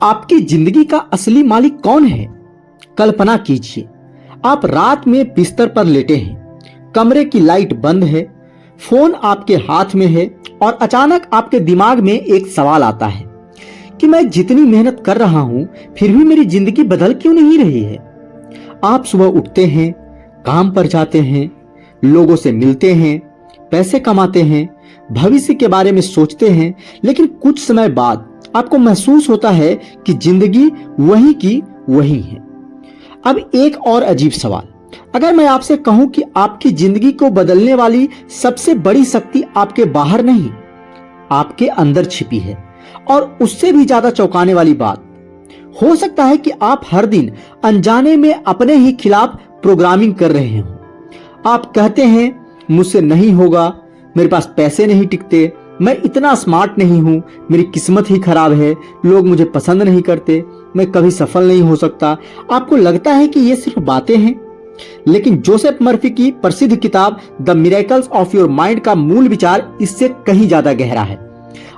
आपकी जिंदगी का असली मालिक कौन है? कल्पना कीजिए, आप रात में बिस्तर पर लेटे हैं, कमरे की लाइट बंद है, फोन आपके हाथ में है और अचानक आपके दिमाग में एक सवाल आता है कि मैं जितनी मेहनत कर रहा हूं फिर भी मेरी जिंदगी बदल क्यों नहीं रही है। आप सुबह उठते हैं, काम पर जाते हैं, लोगों से मिलते हैं, पैसे कमाते हैं, भविष्य के बारे में सोचते हैं, लेकिन कुछ समय बाद आपको महसूस होता है कि जिंदगी वही की वही है। अब एक और अजीब सवाल, अगर मैं आपसे कहूं कि आपकी जिंदगी को बदलने वाली सबसे बड़ी शक्ति आपके बाहर नहीं, आपके अंदर छिपी है, और उससे भी ज्यादा चौंकाने वाली बात, हो सकता है कि आप हर दिन अनजाने में अपने ही खिलाफ प्रोग्रामिंग कर रहे हो। आप कहते हैं मुझसे नहीं होगा, मेरे पास पैसे नहीं टिकते, मैं इतना स्मार्ट नहीं हूं, मेरी किस्मत ही खराब है, लोग मुझे पसंद नहीं करते, मैं कभी सफल नहीं हो सकता। आपको लगता है कि ये सिर्फ बातें हैं, लेकिन जोसेफ मर्फी की प्रसिद्ध किताब the miracles of your mind का मूल विचार इससे कहीं ज्यादा गहरा है।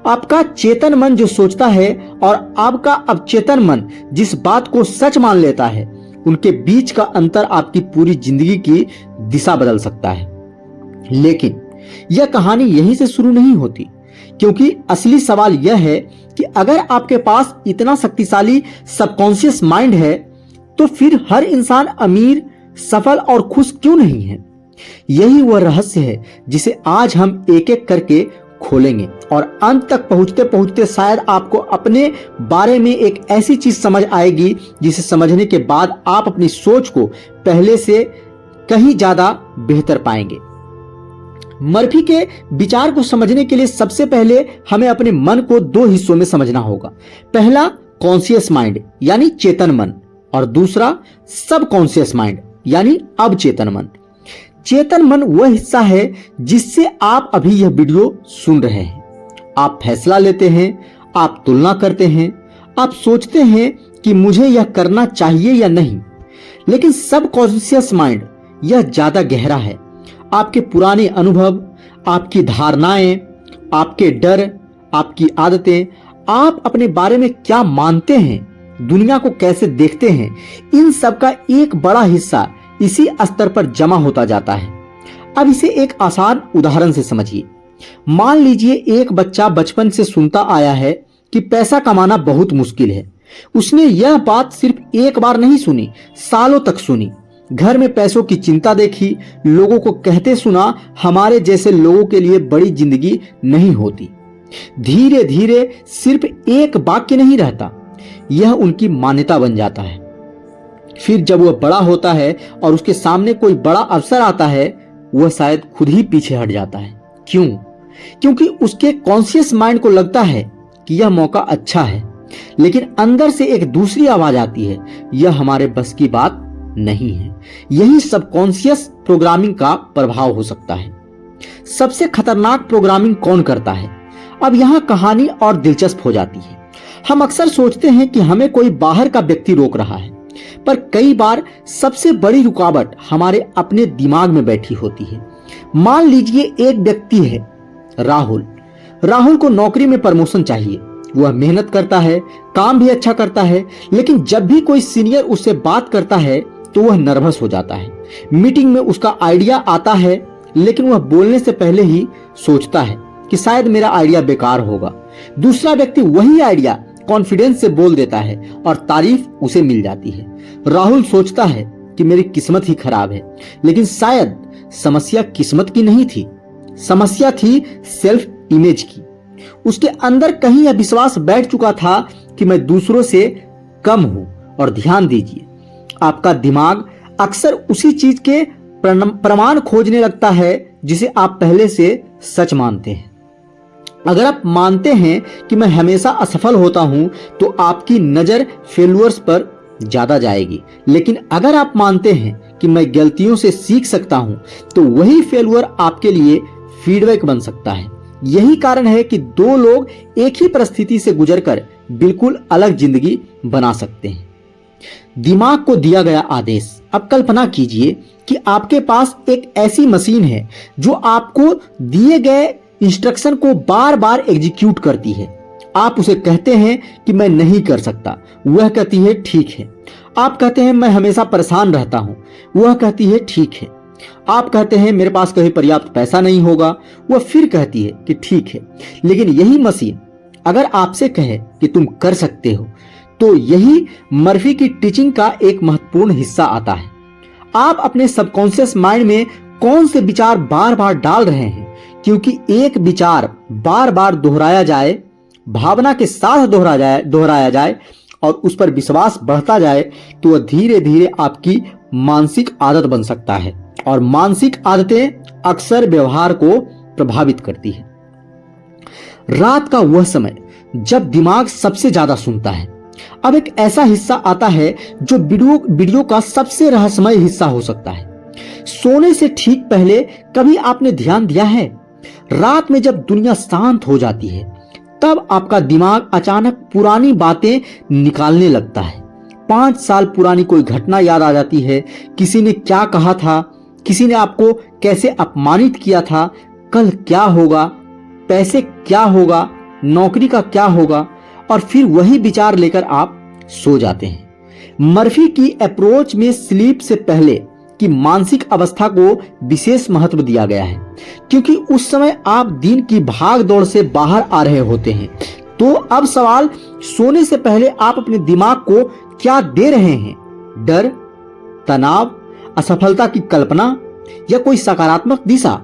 आपका चेतन मन जो सोचता है और आपका अवचेतन मन जिस बात को सच मान लेता है, उनके बीच का अंतर आपकी पूरी जिंदगी की दिशा बदल सकता है। लेकिन यह कहानी यहीं से शुरू नहीं होती, क्योंकि असली सवाल यह है कि अगर आपके पास इतना शक्तिशाली सबकॉन्शियस माइंड है, तो फिर हर इंसान अमीर, सफल और खुश क्यों नहीं है? यही वह रहस्य है जिसे आज हम एक एक करके खोलेंगे, और अंत तक पहुंचते पहुंचते शायद आपको अपने बारे में एक ऐसी चीज समझ आएगी जिसे समझने के बाद आप अपनी सोच को पहले से कहीं ज्यादा बेहतर पाएंगे। मर्फी के विचार को समझने के लिए सबसे पहले हमें अपने मन को दो हिस्सों में समझना होगा। पहला कॉन्शियस माइंड यानी चेतन मन, और दूसरा सब कॉन्शियस माइंड यानी अवचेतन मन। चेतन मन वह हिस्सा है जिससे आप अभी यह वीडियो सुन रहे हैं। आप फैसला लेते हैं, आप तुलना करते हैं, आप सोचते हैं कि मुझे यह करना चाहिए या नहीं। लेकिन सब कॉन्शियस माइंड यह ज्यादा गहरा है। आपके पुराने अनुभव, आपकी धारणाएं, आपके डर, आपकी आदतें, आप अपने बारे में क्या मानते हैं, दुनिया को कैसे देखते हैं, इन सब का एक बड़ा हिस्सा इसी स्तर पर जमा होता जाता है। अब इसे एक आसान उदाहरण से समझिए। मान लीजिए एक बच्चा बचपन से सुनता आया है कि पैसा कमाना बहुत मुश्किल है। उसने यह बात सिर्फ एक बार नहीं सुनी, सालों तक सुनी। घर में पैसों की चिंता देखी, लोगों को कहते सुना, हमारे जैसे लोगों के लिए बड़ी जिंदगी नहीं होती। धीरे धीरे सिर्फ एक वाक्य नहीं रहता, यह उनकी मान्यता बन जाता है। फिर जब वह बड़ा होता है और उसके सामने कोई बड़ा अवसर आता है, वह शायद खुद ही पीछे हट जाता है। क्यों? क्योंकि उसके कॉन्शियस माइंड को लगता है कि यह मौका अच्छा है, लेकिन अंदर से एक दूसरी आवाज आती है, यह हमारे बस की बात नहीं है। यही सबकॉन्शियस प्रोग्रामिंग का प्रभाव हो सकता है। सबसे खतरनाक प्रोग्रामिंग कौन करता है? अब यहां कहानी और दिलचस्प हो जाती है। हम अक्सर सोचते हैं कि हमें कोई बाहर का व्यक्ति रोक रहा है, पर कई बार सबसे बड़ी रुकावट हमारे अपने दिमाग में बैठी होती है। मान लीजिए एक व्यक्ति है राहुल को नौकरी में प्रमोशन चाहिए। वह मेहनत करता है, काम भी अच्छा करता है, लेकिन जब भी कोई सीनियर उससे बात करता है तो वह नर्वस हो जाता है। मीटिंग में उसका आइडिया आता है, लेकिन वह बोलने से पहले ही सोचता है कि शायद मेरा आइडिया बेकार होगा। दूसरा व्यक्ति वही आइडिया कॉन्फिडेंस से बोल देता है और तारीफ उसे मिल जाती है। राहुल सोचता है कि मेरी किस्मत ही खराब है, लेकिन शायद समस्या किस्मत की नहीं थी, समस्या थी सेल्फ इमेज की। उसके अंदर कहीं यह विश्वास बैठ चुका था कि मैं दूसरों से कम हूं। और ध्यान दीजिए, आपका दिमाग अक्सर उसी चीज के प्रमाण खोजने लगता है जिसे आप पहले से सच मानते हैं। अगर आप मानते हैं कि मैं हमेशा असफल होता हूं, तो आपकी नजर फेल्यूअर्स पर ज्यादा जाएगी। लेकिन अगर आप मानते हैं कि मैं गलतियों से सीख सकता हूं, तो वही फेल्यूअर आपके लिए फीडबैक बन सकता है। यही कारण है कि दो लोग एक ही परिस्थिति से गुजरकर बिल्कुल अलग जिंदगी बना सकते हैं। दिमाग को दिया गया आदेश। अब कल्पना कीजिए कि आपके पास एक ऐसी मशीन है जो आपको दिए गए इंस्ट्रक्शन को बार बार एग्जीक्यूट करती है। आप उसे कहते हैं कि मैं नहीं कर सकता, वह कहती है ठीक है। आप कहते हैं मैं हमेशा परेशान रहता हूं, वह कहती है ठीक है। आप कहते हैं मेरे पास कभी पर्याप्त पैसा नहीं होगा, वह फिर कहती है कि ठीक है। लेकिन यही मशीन अगर आपसे कहे कि तुम कर सकते हो, तो यही मर्फी की टीचिंग का एक महत्वपूर्ण हिस्सा आता है। आप अपने सबकॉन्शियस माइंड में कौन से विचार बार बार डाल रहे हैं, क्योंकि एक विचार बार बार दोहराया जाए, भावना के साथ दोहराया जाए और उस पर विश्वास बढ़ता जाए, तो वह धीरे धीरे आपकी मानसिक आदत बन सकता है। और मानसिक आदतें अक्सर व्यवहार को प्रभावित करती है। रात का वह समय जब दिमाग सबसे ज्यादा सुनता है। अब एक ऐसा हिस्सा आता है जो वीडियो का सबसे रहस्यमय हिस्सा हो सकता है। सोने से ठीक पहले कभी आपने ध्यान दिया है, रात में जब दुनिया शांत हो जाती है, तब आपका दिमाग अचानक पुरानी बातें निकालने लगता है। 5 साल पुरानी कोई घटना याद आ जाती है। किसी ने क्या कहा था, किसी ने आपको कैसे अपमानित किया था, कल क्या होगा, पैसे क्या होगा, नौकरी का क्या होगा, और फिर वही विचार लेकर आप सो जाते हैं। मर्फी की अप्रोच में स्लीप से पहले की मानसिक अवस्था को विशेष महत्व दिया गया है, क्योंकि उस समय आप दिन की भाग दौड़ से बाहर आ रहे होते हैं। तो अब सवाल, सोने से पहले आप अपने दिमाग को क्या दे रहे हैं? डर, तनाव, असफलता की कल्पना या कोई सकारात्मक दिशा?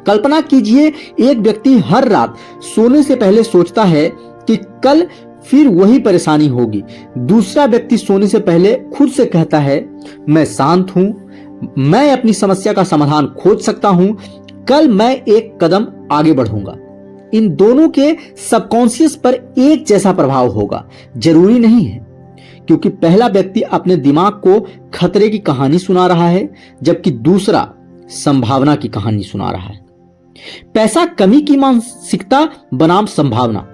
कल्पना कीजिए, एक व्यक्ति हर रात सोने से पहले सोचता है कि कल फिर वही परेशानी होगी। दूसरा व्यक्ति सोने से पहले खुद से कहता है मैं शांत हूं, मैं अपनी समस्या का समाधान खोज सकता हूं, कल मैं एक कदम आगे बढ़ूंगा। इन दोनों के सबकॉन्शियस पर एक जैसा प्रभाव होगा? जरूरी नहीं है, क्योंकि पहला व्यक्ति अपने दिमाग को खतरे की कहानी सुना रहा है, जबकि दूसरा संभावना की कहानी सुना रहा है। पैसा कमी की मानसिकता बनाम संभावना।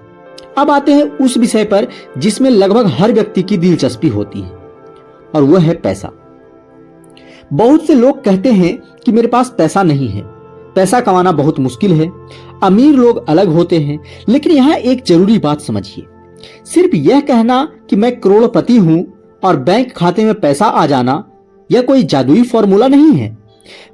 अब आते हैं उस विषय पर जिसमें लगभग हर व्यक्ति की दिलचस्पी होती है, और वह है पैसा। बहुत से लोग कहते हैं कि मेरे पास पैसा नहीं है, पैसा कमाना बहुत मुश्किल है, अमीर लोग अलग होते हैं। लेकिन यहां एक जरूरी बात समझिए, सिर्फ यह कहना कि मैं करोड़पति हूं और बैंक खाते में पैसा आ जाना, यह कोई जादुई फॉर्मूला नहीं है।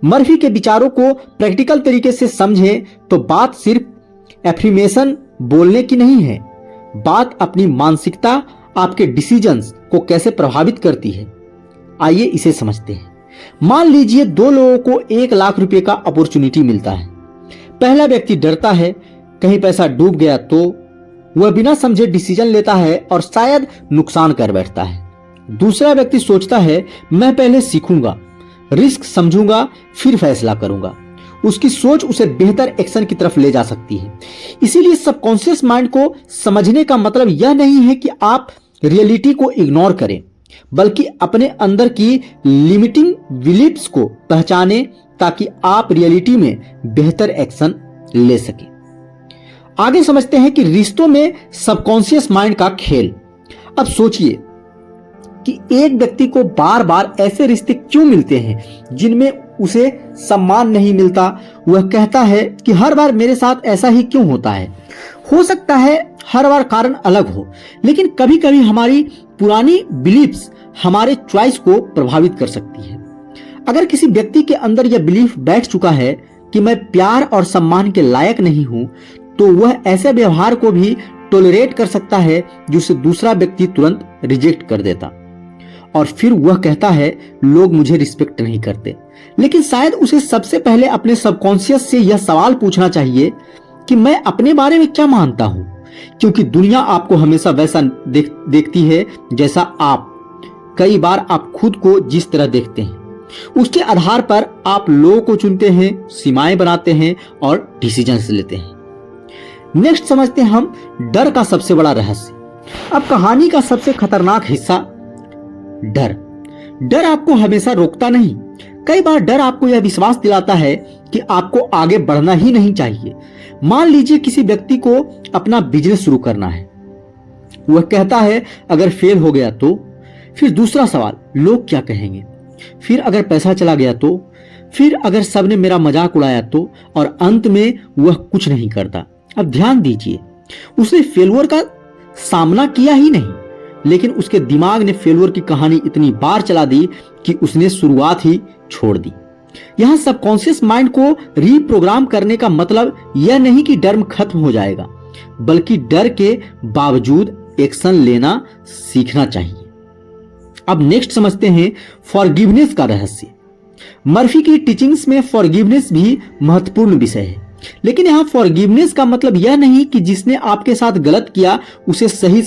मर्फी के विचारों को प्रैक्टिकल तरीके से समझें तो बात सिर्फ एफर्मेशन बोलने की नहीं है, बात अपनी मानसिकता, आपके डिसीजंस को कैसे प्रभावित करती है। आइए इसे समझते हैं। मान लीजिए 2 लोगों को 1 लाख रुपए का अपॉर्चुनिटी मिलता है। पहला व्यक्ति डरता है कहीं पैसा डूब गया तो, वह बिना समझे डिसीजन लेता है और शायद नुकसान कर बैठता है। दूसरा व्यक्ति सोचता है मैं पहले सीखूंगा, रिस्क समझूंगा, फिर फैसला करूंगा। उसकी सोच उसे बेहतर एक्शन की तरफ ले जा सकती है। इसीलिए सबकॉन्शियस माइंड को समझने का मतलब यह नहीं है कि आप रियलिटी को इग्नोर करें, बल्कि अपने अंदर की लिमिटिंग बिलीफ्स को पहचानें ताकि आप रियलिटी में बेहतर एक्शन ले सकें। आगे समझते हैं कि रिश्तों में सबकॉन्शियस माइंड का खेल। अब सोचिए कि एक व्यक्ति को बार बार ऐसे रिश्ते क्यों मिलते हैं जिनमें उसे सम्मान नहीं मिलता। वह कहता है कि हर बार मेरे साथ ऐसा ही क्यों होता है। हो सकता है हर बार कारण अलग हो, लेकिन कभी कभी हमारी पुरानी बिलीफ्स हमारे चॉइस को प्रभावित कर सकती है। अगर किसी व्यक्ति के अंदर यह बिलीफ बैठ चुका है कि मैं प्यार और सम्मान के लायक नहीं हूं, तो वह ऐसे व्यवहार को भी टॉलरेट कर सकता है जिसे दूसरा व्यक्ति तुरंत रिजेक्ट कर देता, और फिर वह कहता है लोग मुझे रिस्पेक्ट नहीं करते। लेकिन शायद उसे सबसे पहले अपने सबकॉन्शियस से यह सवाल पूछना चाहिए कि मैं अपने बारे में क्या मानता हूं, क्योंकि दुनिया आपको हमेशा वैसा देखती है जैसा आप, कई बार आप खुद को जिस तरह देखते हैं उसके आधार पर आप लोगों को चुनते हैं, सीमाएं बनाते हैं और डिसीजंस लेते हैं। नेक्स्ट समझते हैं हम डर का सबसे बड़ा रहस्य। अब कहानी का सबसे खतरनाक हिस्सा डर। डर आपको हमेशा रोकता नहीं, कई बार डर आपको यह विश्वास दिलाता है कि आपको आगे बढ़ना ही नहीं चाहिए। मान लीजिए किसी व्यक्ति को अपना बिजनेस शुरू करना है। वह कहता है अगर फेल हो गया तो, फिर दूसरा सवाल लोग क्या कहेंगे, फिर अगर पैसा चला गया तो, फिर अगर सबने मेरा मजाक उड़ाया तो, और अंत में वह कुछ नहीं करता। अब ध्यान दीजिए, उसने फेल्योर का सामना किया ही नहीं, लेकिन उसके दिमाग ने फेल्योर की कहानी इतनी बार चला दी कि उसने शुरुआत ही छोड़ दी। यहां सबकॉन्शियस माइंड को रीप्रोग्राम करने का मतलब यह नहीं कि डर खत्म हो जाएगा, बल्कि डर के बावजूद एक्शन लेना सीखना चाहिए। अब नेक्स्ट समझते हैं फॉरगिवनेस का रहस्य। मर्फी की टीचिंग्स में फॉरगिवनेस भी महत्वपूर्ण विषय है, लेकिन यहां फॉरगिवनेस का मतलब यह नहीं कि जिसने आपके साथ गलत किया उसे सही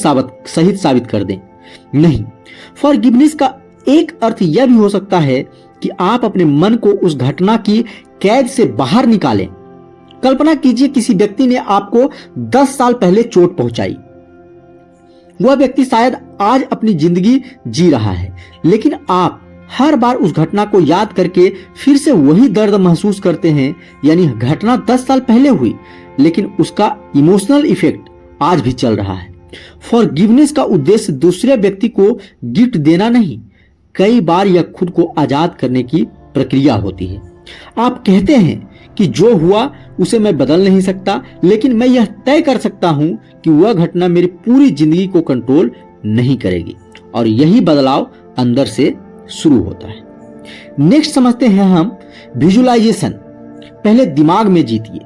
साबित कर दें। नहीं, फॉरगिवनेस का एक अर्थ यह भी हो सकता है कि आप अपने मन को उस घटना की कैद से बाहर निकालें। कल्पना कीजिए किसी व्यक्ति ने आपको 10 साल पहले चोट पहुंचाई। वह व्यक्ति शायद आज अपनी जिंदगी जी रहा है, लेकिन आप हर बार उस घटना को याद करके फिर से वही दर्द महसूस करते हैं। यानी घटना 10 साल पहले हुई, लेकिन उसका इमोशनल इफेक्ट आज भी चल रहा है। फॉरगिवनेस का उद्देश्य दूसरे व्यक्ति को गिफ्ट देना नहीं, कई बार यह खुद को आजाद करने की प्रक्रिया होती है। आप कहते हैं कि जो हुआ उसे मैं बदल नहीं सकता, लेकिन मैं यह तय कर सकता हूं कि वह घटना मेरी पूरी जिंदगी को कंट्रोल नहीं करेगी, और यही बदलाव अंदर से शुरू होता है। नेक्स्ट समझते हैं हम विजुअलाइजेशन। पहले दिमाग में जीतिए।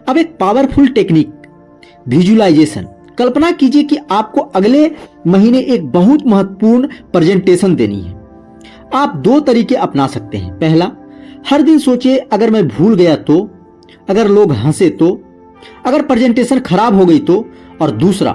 अब एक पावरफुल टेक्निक, विजुअलाइजेशन। कल्पना कीजिए कि आपको अगले महीने एक बहुत महत्वपूर्ण प्रेजेंटेशन देनी है। आप 2 तरीके अपना सकते हैं। पहला, हर दिन सोचिए अगर मैं भूल गया तो, अगर लोग हंसे तो, अगर प्रेजेंटेशन खराब हो गई तो। और दूसरा,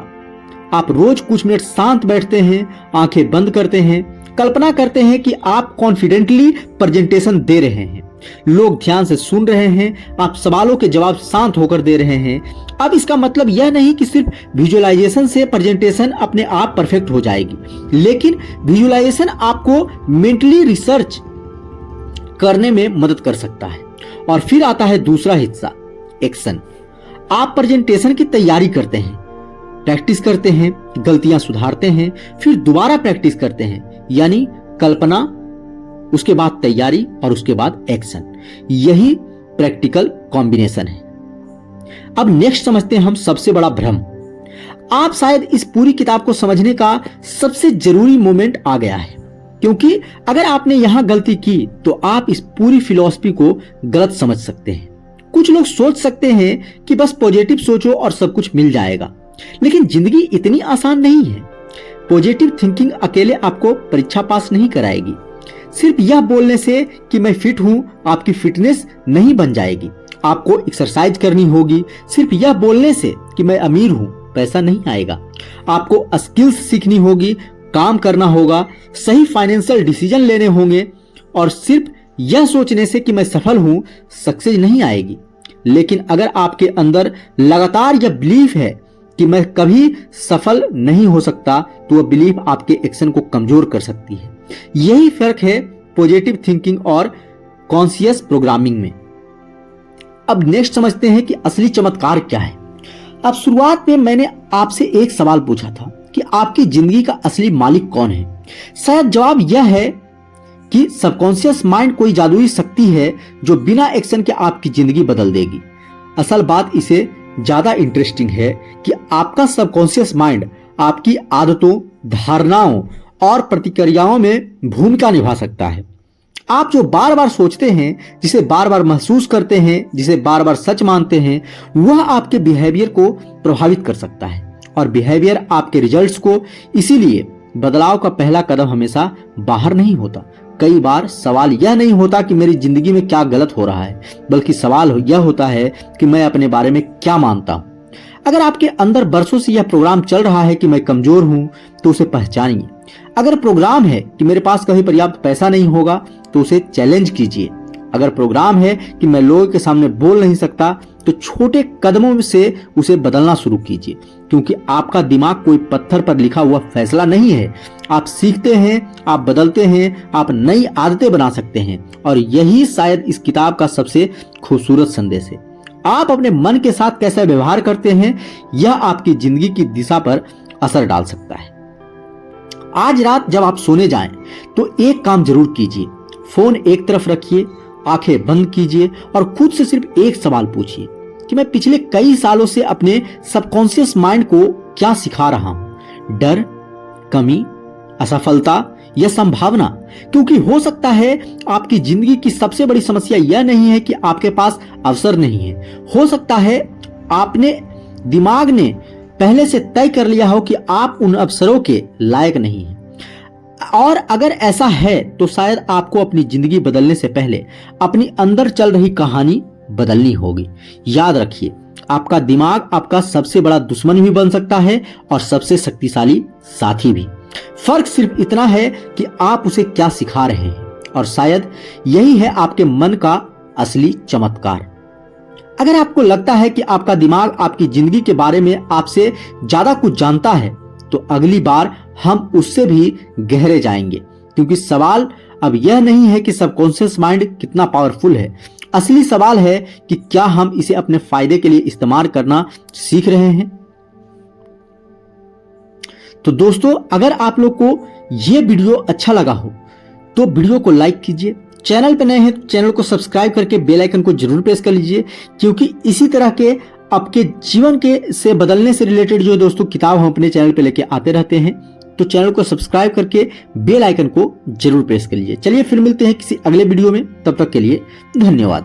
आप रोज कुछ मिनट शांत बैठते हैं, आंखें बंद करते हैं, कल्पना करते हैं कि आप कॉन्फिडेंटली प्रेजेंटेशन दे रहे हैं, लोग ध्यान से सुन रहे हैं, आप सवालों के जवाब शांत होकर दे रहे हैं। अब इसका मतलब यह नहीं कि सिर्फ विजुअलाइजेशन से प्रेजेंटेशन अपने आप परफेक्ट हो जाएगी, लेकिन विजुअलाइजेशन आपको मेंटली रिसर्च करने में मदद कर सकता है। और फिर आता है दूसरा हिस्सा, एक्शन। आप प्रेजेंटेशन की तैयारी करते हैं, प्रैक्टिस करते हैं, गलतियां सुधारते हैं, फिर दोबारा प्रैक्टिस करते हैं। यानी कल्पना, उसके बाद तैयारी और उसके बाद एक्शन। यही प्रैक्टिकल कॉम्बिनेशन है। अब नेक्स्ट समझते हैं हम सबसे बड़ा भ्रम। आप शायद इस पूरी किताब को समझने का सबसे जरूरी मोमेंट आ गया है, क्योंकि अगर आपने यहां गलती की तो आप इस पूरी फिलॉसफी को गलत समझ सकते हैं। कुछ लोग सोच सकते हैं कि बस पॉजिटिव सोचो और सब कुछ मिल जाएगा, लेकिन जिंदगी इतनी आसान नहीं है। पॉजिटिव थिंकिंग अकेले आपको परीक्षा पास नहीं कराएगी। सिर्फ यह बोलने से कि मैं फिट हूं आपकी फिटनेस नहीं बन जाएगी। आपको एक्सरसाइज करनी होगी। सिर्फ यह बोलने से कि मैं अमीर हूं पैसा नहीं आएगा। आपको स्किल्स सीखनी होगी, काम करना होगा, सही फाइनेंशियल डिसीजन लेने होंगे। और सिर्फ यह सोचने से कि मैं सफल हूं सक्सेस नहीं आएगी। लेकिन अगर आपके अंदर लगातार यह बिलीफ है कि मैं कभी सफल नहीं हो सकता, तो वह बिलीफ आपके एक्शन को कमजोर कर सकती है। यही फर्क है पॉजिटिव थिंकिंग और कॉन्शियस प्रोग्रामिंग में। अब नेक्स्ट समझते हैं कि असली चमत्कार क्या है। अब शुरुआत में मैंने आपसे एक सवाल पूछा था कि आपकी जिंदगी का असली मालिक कौन है। शायद जवाब यह है कि सबकॉन्शियस माइंड कोई जादुई शक्ति है जो बिना एक्शन के आपकी जिंदगी बदल देगी। असल बात इसे ज्यादा इंटरेस्टिंग है कि आपका सबकॉन्शियस माइंड आपकी आदतों, धारणाओं और प्रतिक्रियाओं में भूमिका निभा सकता है। आप जो बार बार सोचते हैं, जिसे बार बार महसूस करते हैं, जिसे बार बार सच मानते हैं, वह आपके बिहेवियर को प्रभावित कर सकता है और बिहेवियर आपके रिजल्ट्स को। इसीलिए बदलाव का पहला कदम हमेशा बाहर नहीं होता। कई बार सवाल यह नहीं होता कि मेरी जिंदगी में क्या गलत हो रहा है, बल्कि सवाल यह होता है कि मैं अपने बारे में क्या मानता हूं। अगर आपके अंदर बरसों से यह प्रोग्राम चल रहा है कि मैं कमजोर हूं, तो उसे पहचानिए। अगर प्रोग्राम है कि मेरे पास कभी पर्याप्त पैसा नहीं होगा, तो उसे चैलेंज कीजिए। अगर प्रोग्राम है कि मैं लोगों के सामने बोल नहीं सकता, तो छोटे कदमों से उसे बदलना शुरू कीजिए। क्योंकि आपका दिमाग कोई पत्थर पर लिखा हुआ फैसला नहीं है। आप सीखते हैं, आप बदलते हैं, आप नई आदतें बना सकते हैं। और यही शायद इस किताब का सबसे खूबसूरत संदेश है। आप अपने मन के साथ कैसा व्यवहार करते हैं, यह आपकी जिंदगी की दिशा पर असर डाल सकता है। आज रात जब आप सोने जाएं, तो एक काम जरूर कीजिए। फोन एक तरफ रखिए, आंखें बंद कीजिए और खुद से सिर्फ एक सवाल पूछिए कि मैं पिछले कई सालों से अपने सबकॉन्शियस माइंड को क्या सिखा रहा हूं। डर, कमी, असफलता या संभावना। क्योंकि हो सकता है आपकी जिंदगी की सबसे बड़ी समस्या यह नहीं है कि आपके पास अवसर नहीं है। हो सकता है आपने दिमाग ने पहले से तय कर लिया हो कि आप उन अवसरों के लायक नहीं हैं। और अगर ऐसा है तो शायद आपको अपनी जिंदगी बदलने से पहले अपनी अंदर चल रही कहानी बदलनी होगी। याद रखिए, आपका दिमाग आपका सबसे बड़ा दुश्मन भी बन सकता है और सबसे शक्तिशाली साथी भी। फर्क सिर्फ इतना है कि आप उसे क्या सिखा रहे हैं, और शायद यही है आपके मन का असली चमत्कार। अगर आपको लगता है कि आपका दिमाग आपकी जिंदगी के बारे में आपसे ज्यादा कुछ जानता है, तो अगली बार हम उससे भी गहरे जाएंगे। क्योंकि सवाल अब यह नहीं है कि सबकॉन्शियस माइंड कितना पावरफुल है। असली सवाल है कि क्या हम इसे अपने फायदे के लिए इस्तेमाल करना सीख रहे हैं। तो दोस्तों, अगर आप लोग को यह वीडियो अच्छा लगा हो तो वीडियो को लाइक कीजिए। चैनल पर नए हैं तो चैनल को सब्सक्राइब करके बेल आइकन को जरूर प्रेस कर लीजिए, क्योंकि इसी तरह के आपके जीवन के से बदलने से रिलेटेड जो दोस्तों किताब हम अपने चैनल पे लेके आते रहते हैं। तो चैनल को सब्सक्राइब करके बेल आइकन को जरूर प्रेस कर लीजिए। चलिए फिर मिलते हैं किसी अगले वीडियो में, तब तक के लिए धन्यवाद।